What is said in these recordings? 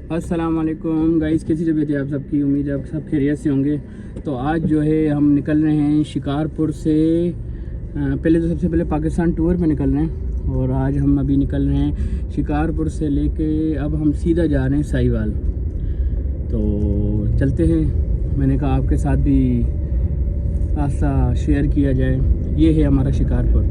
अस्सलाम वालेकुम गाइस, कैसी तबीयत है आप सबकी। उम्मीद है आप सब खैरियत से होंगे। तो आज जो है हम निकल रहे हैं शिकारपुर से। पहले तो सबसे पहले पाकिस्तान टूर पे निकल रहे हैं और आज हम अभी निकल रहे हैं शिकारपुर से लेके अब हम सीधा जा रहे हैं साहिवाल। तो चलते हैं। मैंने कहा आपके साथ भी रास्ता शेयर किया जाए। ये है हमारा शिकारपुर।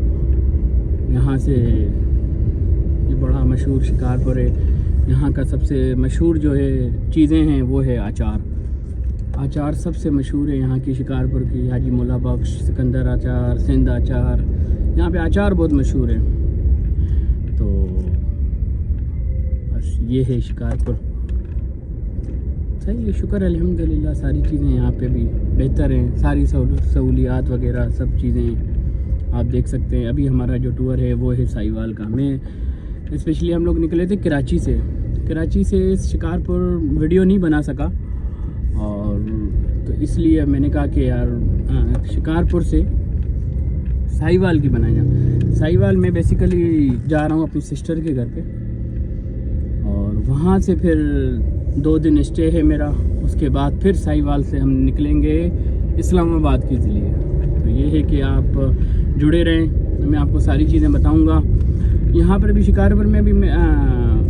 यहाँ से ये बड़ा मशहूर शिकारपुर है। यहाँ का सबसे मशहूर जो है चीज़ें हैं वो है अचार सबसे मशहूर है यहाँ की शिकारपुर की। हाजी मोला बख्श, सिकंदर अचार, सिंध अचार, यहाँ पे अचार बहुत मशहूर है। तो बस ये है शिकारपुर। सही है, शुक्र है अल्हम्दुलिल्लाह। सारी चीज़ें यहाँ पे भी बेहतर हैं, सारी सहूलियात वगैरह सब चीज़ें आप देख सकते हैं। अभी हमारा जो टूर है वो है साहिवाल का। मैं स्पेशली हम लोग निकले थे कराची से शिकारपुर वीडियो नहीं बना सका, और तो इसलिए मैंने कहा कि यार शिकारपुर से साहिवाल की बनाया जाए। साहिवाल में बेसिकली जा रहा हूँ अपनी सिस्टर के घर पे, और वहाँ से फिर 2 दिन स्टे है मेरा। उसके बाद फिर साहिवाल से हम निकलेंगे इस्लामाबाद के लिए। तो ये है कि आप जुड़े रहें, मैं आपको सारी चीज़ें बताऊँगा। यहाँ पर भी शिकारपुर में भी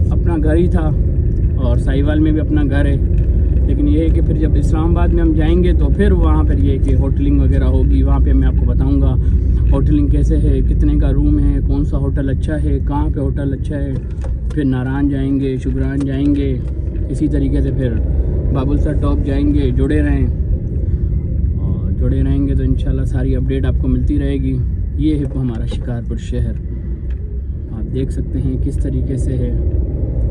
अपना घर ही था और साहिवाल में भी अपना घर है। लेकिन ये है कि फिर जब इस्लामाबाद में हम जाएंगे तो फिर वहाँ पर ये है कि होटलिंग वगैरह होगी। वहाँ पे मैं आपको बताऊँगा होटलिंग कैसे है, कितने का रूम है, कौन सा होटल अच्छा है, कहाँ पे होटल अच्छा है। फिर नारायण जाएंगे, शुगरान जाएंगे, इसी तरीके से फिर बाबुल सर टॉप जाएंगे। जुड़े रहें, और जुड़े रहेंगे तो इंशाल्लाह सारी अपडेट आपको मिलती रहेगी। ये है हमारा शिकारपुर शहर, आप देख सकते हैं किस तरीके से है।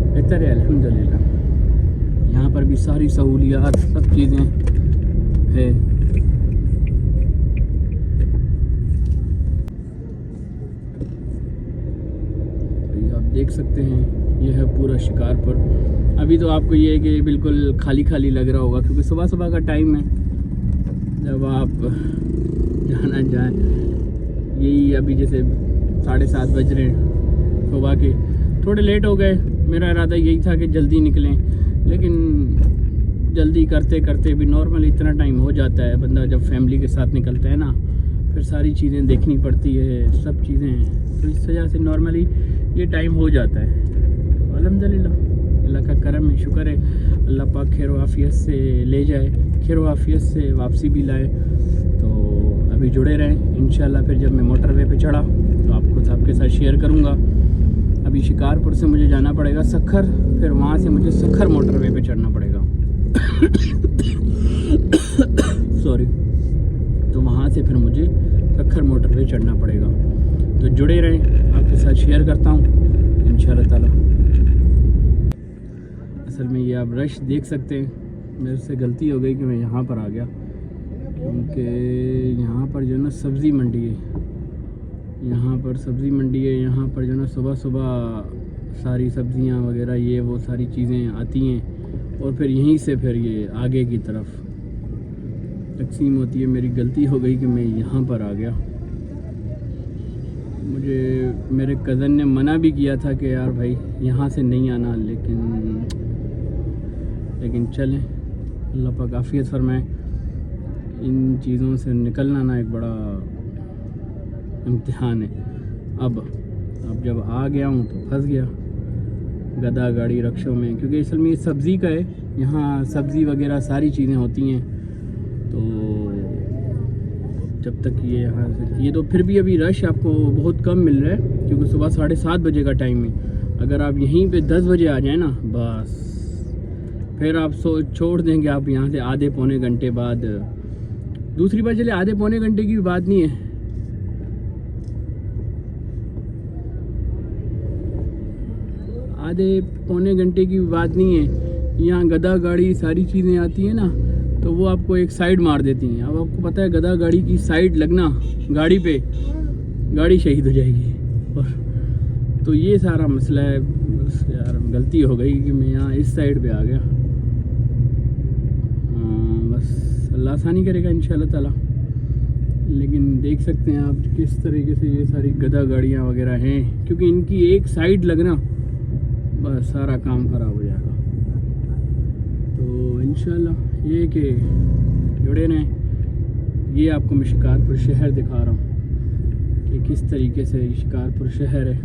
बेहतर है अल्हम्दुलिल्लाह। यहाँ पर भी सारी सहूलियात सब चीज़ें है। आप देख सकते हैं ये है पूरा शिकारपुर। अभी तो आपको ये है कि बिल्कुल खाली खाली लग रहा होगा, क्योंकि सुबह सुबह का टाइम है जब आप जाना जाए। यही अभी जैसे 7:30 बज रहे हैं सुबह के, थोड़े लेट हो गए। मेरा इरादा यही था कि जल्दी निकलें, लेकिन जल्दी करते करते भी नॉर्मली इतना टाइम हो जाता है। बंदा जब फैमिली के साथ निकलता है ना, फिर सारी चीज़ें देखनी पड़ती है, सब चीज़ें। तो इस वजह से नॉर्मली ये टाइम हो जाता है। अल्हम्दुलिल्लाह, अल्लाह का करम है, शुक्र है। अल्लाह पाक खैर वाफियत से ले जाए, खैर वाफियत से वापसी भी लाए। तो अभी जुड़े रहें इंशाल्लाह। फिर जब मैं मोटरवे पे चढ़ा तो आपको आपके साथ शेयर करूँगा। अभी शिकारपुर से मुझे जाना पड़ेगा सखर, फिर वहाँ से मुझे सखर मोटरवे पे चढ़ना पड़ेगा। सॉरी। तो वहाँ से फिर मुझे सखर मोटरवे चढ़ना पड़ेगा। तो जुड़े रहें, आपके साथ शेयर करता हूँ इंशाल्लाह ताला। असल में ये आप रश देख सकते हैं। मेरे से गलती हो गई कि मैं यहाँ पर आ गया, क्योंकि यहाँ पर जो ना सब्ज़ी मंडी है। यहाँ पर सब्ज़ी मंडी है। यहाँ पर जो ना सुबह सुबह सारी सब्ज़ियाँ वगैरह ये वो सारी चीज़ें आती हैं, और फिर यहीं से फिर ये आगे की तरफ तकसीम होती है। मेरी गलती हो गई कि मैं यहाँ पर आ गया। मुझे मेरे कज़न ने मना भी किया था कि यार भाई यहाँ से नहीं आना, लेकिन चलें, अल्लाह पाक आफियत फरमाए। इन चीज़ों से निकलना ना एक बड़ा इम्तिहान है। अब जब आ गया हूँ तो फंस गया गधा गाड़ी रक्षों में, क्योंकि असल में ये सब्ज़ी का है। यहाँ सब्ज़ी वगैरह सारी चीज़ें होती हैं। तो जब तक ये यहाँ से ये तो फिर भी अभी रश आपको बहुत कम मिल रहा है, क्योंकि सुबह 7:30 बजे का टाइम है। अगर आप यहीं पे 10 बजे आ जाए ना, बस फिर आप छोड़ देंगे आप यहाँ से आधे पौने घंटे बाद। दूसरी बात चले, आधे पौने घंटे की भी बात नहीं है, आधे पौने घंटे की भी बात नहीं है। यहाँ गधा गाड़ी सारी चीज़ें आती हैं ना, तो वो आपको एक साइड मार देती हैं। अब आपको पता है गधा गाड़ी की साइड लगना, गाड़ी पे गाड़ी शहीद हो जाएगी। और तो ये सारा मसला है। बस यार गलती हो गई कि मैं यहाँ इस साइड पे आ गया। बस अल्लाह आसानी करेगा इंशाल्लाह ताला। लेकिन देख सकते हैं आप किस तरीके से ये सारी गधा गाड़ियाँ वगैरह हैं, क्योंकि इनकी एक साइड लगना बस सारा काम ख़राब हो जाएगा। इंशाल्लाह ये कि जुड़े रहें। ये आपको मैं शिकारपुर शहर दिखा रहा हूँ कि किस तरीके से शिकारपुर शहर है,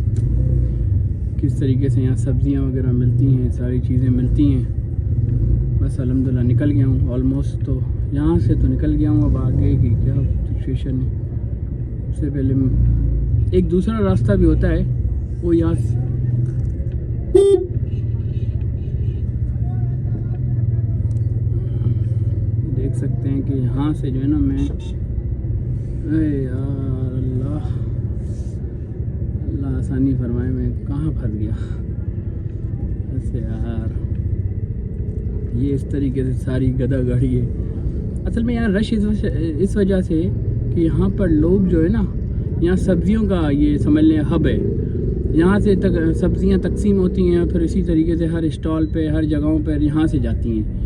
किस तरीके से यहाँ सब्ज़ियाँ वगैरह मिलती हैं, सारी चीज़ें मिलती हैं। बस अल्हम्दुलिल्लाह निकल गया हूँ ऑलमोस्ट, तो यहाँ से तो निकल गया हूँ। अब आगे की क्या सिचुएशन है, उससे पहले एक दूसरा रास्ता भी होता है, वो यहाँ से देख सकते हैं कि यहाँ से जो है ना मैं, अरे यार अल्लाह अल्लाह आसानी फरमाए, मैं कहाँ फंस गया। ऐसे यार ये इस तरीके से सारी गदा गाड़ी है। असल में यहाँ रश इस वजह से कि यहाँ पर लोग जो है ना, यहाँ सब्ज़ियों का ये समझ लें हब है। यहाँ से सब्ज़ियाँ तकसीम होती हैं, फिर इसी तरीके से हर स्टॉल पे, हर जगहों पर यहाँ से जाती हैं।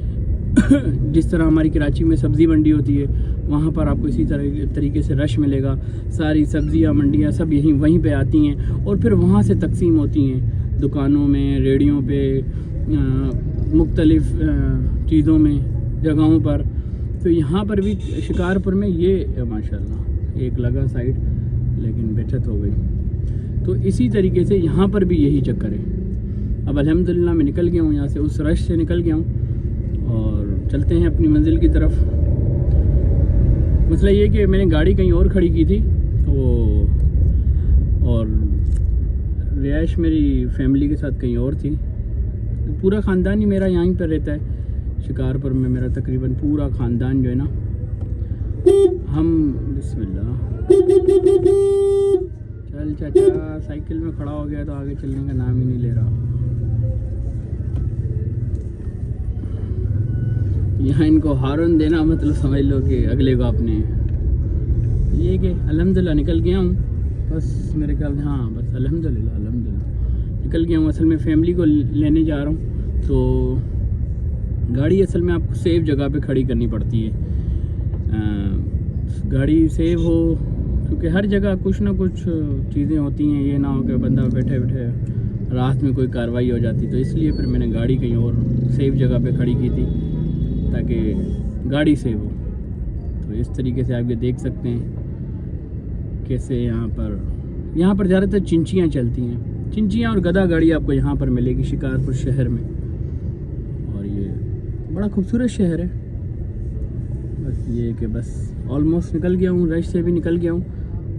जिस तरह हमारी कराची में सब्ज़ी मंडी होती है, वहाँ पर आपको इसी तरीके से रश मिलेगा। सारी सब्ज़ियाँ मंडियाँ सब वहीं पे आती हैं और फिर वहाँ से तकसीम होती हैं दुकानों में, रेडियों पे, मुख्तलिफ़ चीज़ों में, जगहों पर। तो यहाँ पर भी शिकारपुर में ये माशाल्लाह एक लगा साइड, लेकिन बचत हो गई। तो इसी तरीके से यहाँ पर भी यही चक्कर है। अब अल्हम्दुलिल्लाह मैं निकल गया हूँ यहाँ से, उस रश से निकल गया हूँ और चलते हैं अपनी मंजिल की तरफ। मसला ये कि मैंने गाड़ी कहीं और खड़ी की थी, और रिहाइश मेरी फैमिली के साथ कहीं और थी। पूरा ख़ानदान ही मेरा यहीं पर रहता है शिकारपुर में। मेरा तकरीबन पूरा ख़ानदान जो है ना, हम बिस्मिल्लाह चल चाचा, साइकिल में खड़ा हो गया तो आगे चलने का नाम ही नहीं ले रहा। यहाँ इनको हारन देना मतलब समझ लो कि अगले को आपने ये कि अल्हम्दुलिल्लाह निकल गया हूँ। बस मेरे ख्याल, हाँ बस अल्हम्दुलिल्लाह निकल गया हूँ। असल में फ़ैमिली को लेने जा रहा हूँ, तो गाड़ी असल में आपको सेफ जगह पे खड़ी करनी पड़ती है। गाड़ी सेफ हो, क्योंकि हर जगह कुछ ना कुछ चीज़ें होती हैं। ये ना हो कि बंदा बैठे बैठे रात में कोई कार्रवाई हो जाती। तो इसलिए फिर मैंने गाड़ी कहीं और सेफ जगह पे खड़ी की थी ताकि गाड़ी सेफ हो। तो इस तरीके से आप ये देख सकते हैं कैसे यहाँ पर ज़्यादातर चिंचियाँ चलती हैं। चिंचियाँ और गदा गाड़ी आपको यहाँ पर मिलेगी शिकारपुर शहर में, और ये बड़ा खूबसूरत शहर है। बस ये कि बस ऑलमोस्ट निकल गया हूँ, रश से भी निकल गया हूँ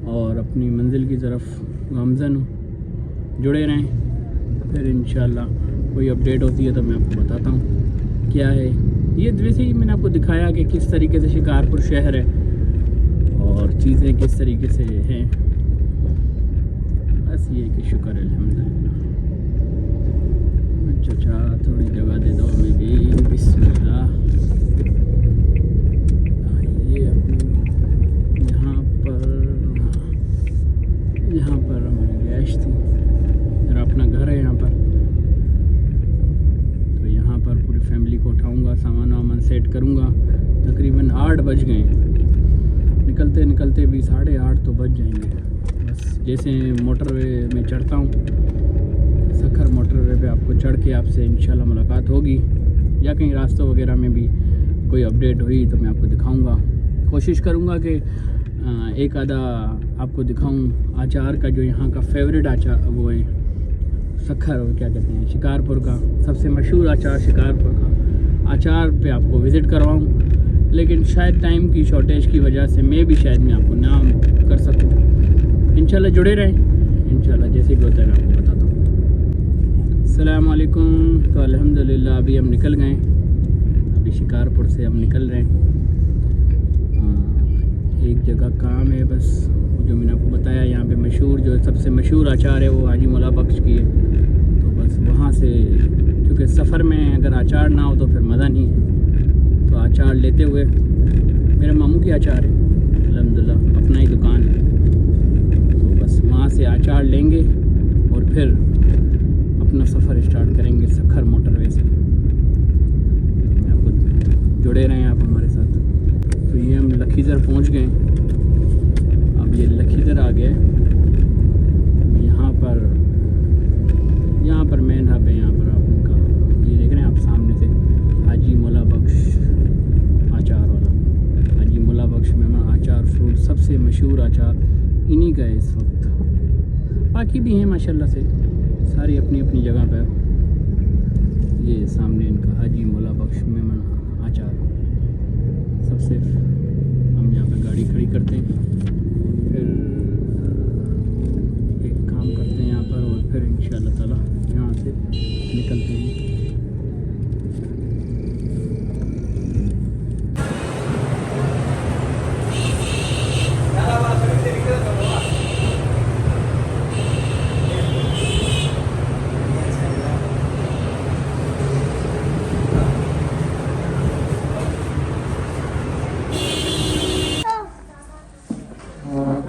और अपनी मंजिल की तरफ गामज़न हूँ। जुड़े रहें, फिर इंशाल्लाह कोई अपडेट होती है तो मैं आपको बताता हूँ क्या है। ये वैसे ही मैंने आपको दिखाया कि किस तरीके से शिकारपुर शहर है और चीज़ें किस तरीके से हैं। बस ये कि शुक्र है अल्हम्दुलिल्लाह। अच्छा थोड़ी जगह दे दो हमें भी, बिस्मिल्लाह। ये अपनी यहाँ पर हमारी रिहाइश थी, मेरा अपना घर है यहाँ पर। तो यहाँ पर पूरी फैमिली को उठाऊँगा, सामान वामान सेट करूँगा। तकरीबन 8 बज गए, निकलते निकलते भी 8:30 तो बज जाएंगे। बस जैसे मोटरवे में चढ़ता हूँ, सखर मोटरवे पे आपको चढ़ के आपसे इंशाल्लाह मुलाकात होगी, या कहीं रास्तों वगैरह में भी कोई अपडेट हुई तो मैं आपको दिखाऊंगा। कोशिश करूंगा कि एक आधा आपको दिखाऊं। अचार का जो यहाँ का फेवरेट अचार वो है सखर, और क्या कहते हैं, शिकारपुर का सबसे मशहूर अचार शिकारपुर का अचार पे आपको विज़िट करवाऊँ। लेकिन शायद टाइम की शॉर्टेज की वजह से मैं आपको नाम कर सकूँ। इंशाल्लाह जुड़े रहें, इंशाल्लाह जैसे भी होता है मैं आपको बताता हूँ। अस्सलाम वालेकुम। तो अल्हम्दुलिल्लाह अभी हम निकल गए, अभी शिकारपुर से हम निकल रहे हैं। एक जगह काम है, बस जो मैंने आपको बताया यहाँ पे मशहूर जो सबसे मशहूर अचार है वो हाजी मौला बख्श की है। तो बस वहाँ से, क्योंकि सफ़र में अगर अचार ना हो तो फिर मज़ा नहीं है। तो अचार लेते हुए, मेरे मामू की अचार है अल्हम्दुलिल्लाह, अपना ही दुकान है। तो बस वहाँ से अचार लेंगे और फिर अपना सफ़र स्टार्ट करेंगे सखर मोटरवे से। मैं आपको जुड़े रहें आप हमारे साथ। तो ये हम लखीसर पहुँच गए। अब ये लखीसर आ गया। यहाँ पर मेन हब है। यहाँ पर आप उनका ये देख रहे हैं आप सामने से, हाजी मौला बख्श मशहूर अचार इन्हीं का है इस वक्त। बाकी भी हैं माशाल्लाह से, सारी अपनी अपनी जगह पर। ये सामने इनका हाजी मौला बख्श मेमन अचार। सबसे हम यहाँ पे गाड़ी खड़ी करते हैं, फिर एक काम करते हैं यहाँ पर, और फिर इंशाअल्लाह ताला यहाँ से निकलते हैं।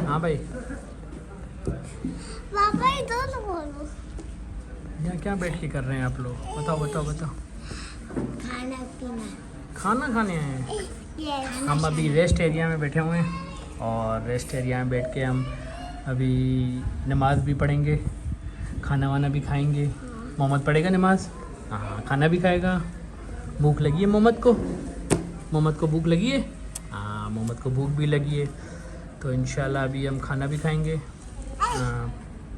हाँ भाई, पापा इधर बोलो। यहाँ क्या बैठ के कर रहे हैं आप लोग? बताओ बताओ बताओ। खाना पीना। खाना खाने आए हैं। ये हम अभी रेस्ट एरिया में बैठे हुए हैं, और रेस्ट एरिया में बैठ के हम अभी नमाज़ भी पढ़ेंगे, खाना वाना भी खाएंगे। मोहम्मद पढ़ेगा नमाज, हाँ, खाना भी खाएगा। भूख लगी है मोहम्मद को? मोहम्मद को भूख लगी है? हाँ, मोहम्मद को भूख भी लगी है। तो इंशाल्लाह अभी हम खाना भी खाएंगे।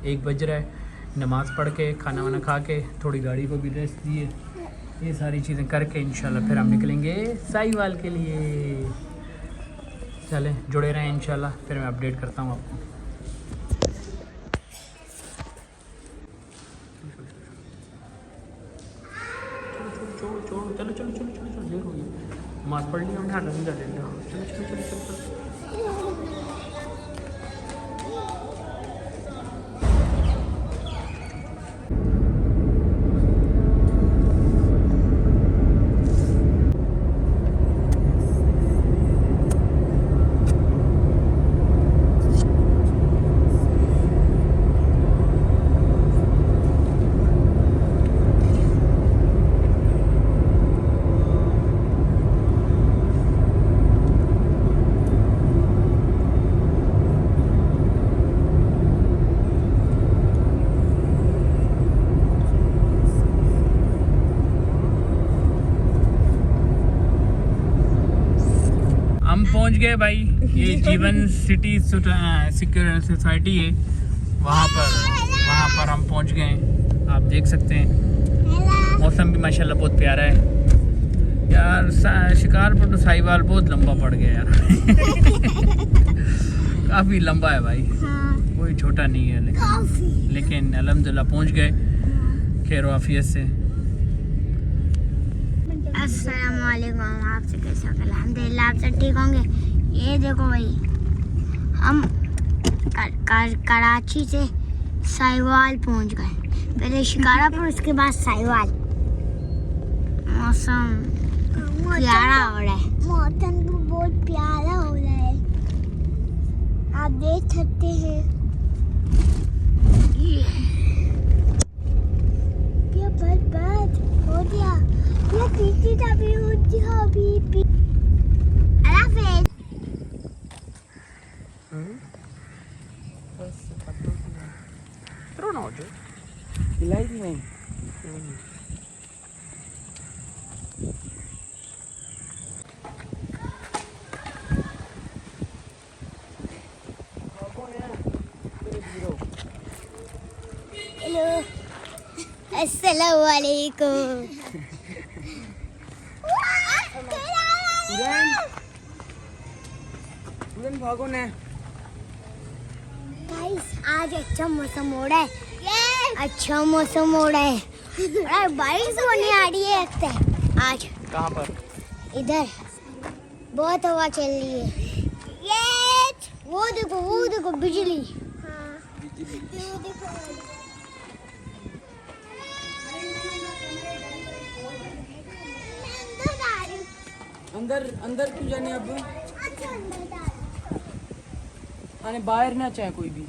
1 बज रहा है, नमाज़ पढ़ के खाना वाना खा के थोड़ी गाड़ी को भी रेस्ट दिए, ये सारी चीज़ें करके इंशाल्लाह फिर हम निकलेंगे साहिवाल के लिए। चलें, जुड़े रहें इंशाल्लाह, फिर मैं अपडेट करता हूँ आपको। चलो चलो चलो चलो चलो, देर हो गई। नमाज़ पढ़ ली हमने, हाथ नहीं डाले। चलो चलो चलो चलो चलो। हम पहुंच गए भाई, ये जीवन सिटी सिक्योर सोसाइटी है, वहाँ पर हम पहुंच गए। आप देख सकते हैं मौसम भी माशाल्लाह बहुत प्यारा है यार। शिकारपुर तो साहिवाल बहुत लंबा पड़ गया यार। काफ़ी लंबा है भाई, कोई छोटा नहीं है, लेकिन अल्हम्दुलिल्लाह पहुंच गए खैर आफियत से। अस्सलामुअलैकुम, आपसे कैसे हो? अल्हम्दुलिल्लाह आप सब ठीक होंगे। ये देखो भाई, हम कराची से साहिवाल पहुंच गए। पहले शिकारापुर, उसके बाद साहिवाल। मौसम प्यारा हो रहा है, मौसम भी बहुत प्यारा हो रहा है, आप देख सकते हैं। ये बर्बाद हो गया, ये पीछे तभी हो गया अभी। अल्लाह ना हो जाए, हिलाई भी नहीं। हेलो, अस्सलाम वालेकुम। भागो ना गाइस, आज अच्छा मौसम हो रहा है। अच्छा मौसम हो रहा है और बारिश होने आ रही है लगता है आज। कहाँ पर? इधर बहुत हवा चल रही है। वो देखो बिजली। अंदर क्यों जाने? अब आने बाहर ना चाहे कोई भी।